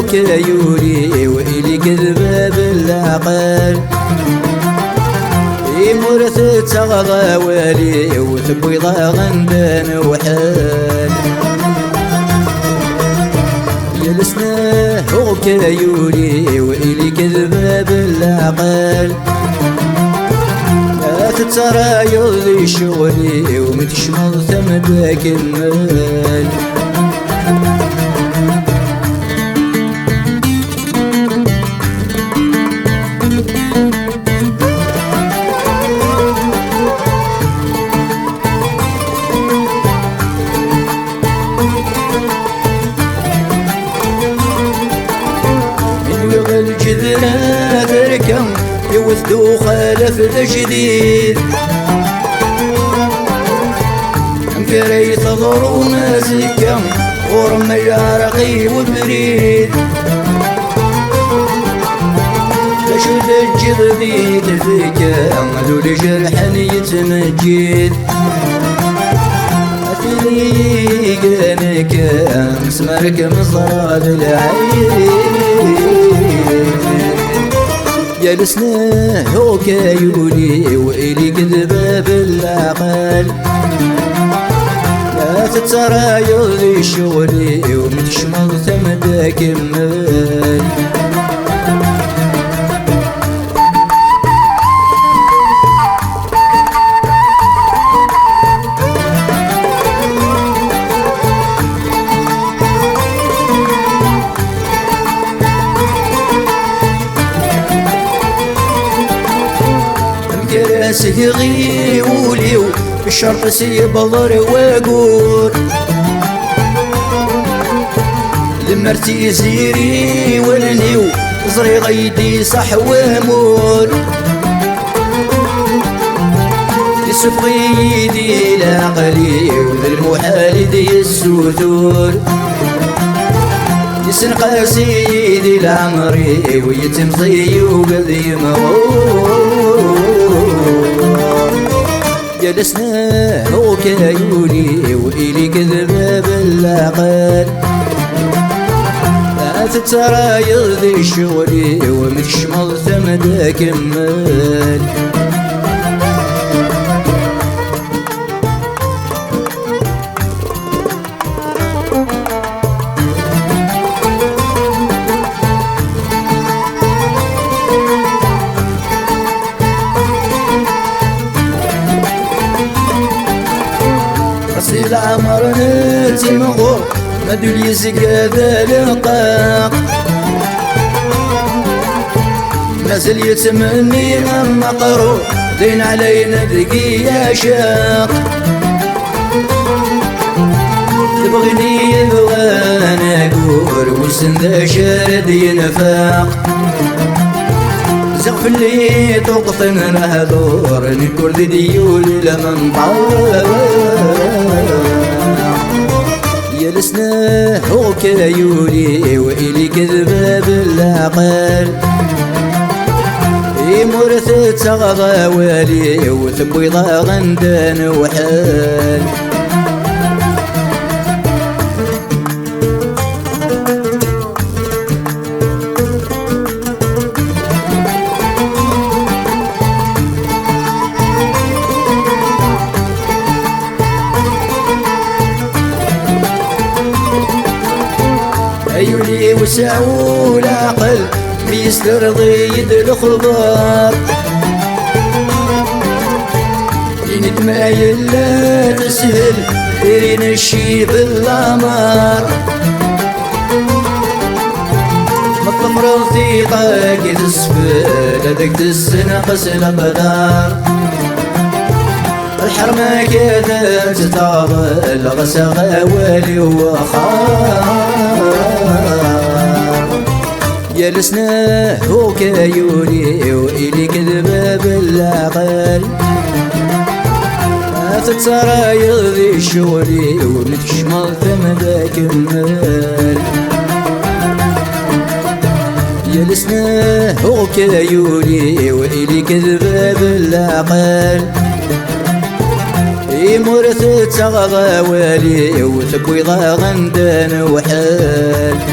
هوك يولي وإلي كذبة بالعقل يمورث تغضى والي وتبويض غندان وحال جلسنا هوك يولي وإلي كذبة بالعقل لا تترى يضي شغلي ومتشمل ثمدك المال الجذرة تركم يوثدو خالف الجديد مكري تضر ومازكم ورم يارقي وبريد تشد الجذديد فيكم ذولي جرح يتمجد أثريقنك مسمرك مصراد العين جلسنا هوك يولي وإلي كذبة بالعقل لا تترى يضي شغلي ومتشمل ثمدك المال سيغي وليو الشرط سيبضر وقور لمرتي زيري ولنيو زري غيدي صح ومور يسفغي يدي العقلي وللمحال دي السثور يسنقى سيدي العمري ويتمضي وقذي مغور جلسنا هوك يولي وإلي كذبة بالعقل لا تترى يضي شغلي ومتشمل ثمدك المال العمر نتي مغور مدول يزقى ذا لقاق مازال يتمني من مقرو دين علينا ذقي يا شاق تبغني وانا اقول وسن ذا شارد ينفاق زغف اللي توقفن نهدور نكور ذي ديول لمن طاق جلسنا هوك يولي وإلي كذبة بالعقل يمورث تغضى والي وتبويض غندان وحال يولي وسعو العقل بيستر ضيد الخضار ينتمايل لا تسهل يرين الشي بالامار مطلب رفيقك يتسفل هذاك تسنقس الابدار الحرمة كذا تتعضل غسغ والي وخار جلسنا هوك يولي وإلي كذبة بالعقل ما تترى يضي شغلي ومتشمل ثمدك المال جلسنا هوك يولي وإلي كذبة بالعقل يمورث تغضى والي وتبويض غندان وحال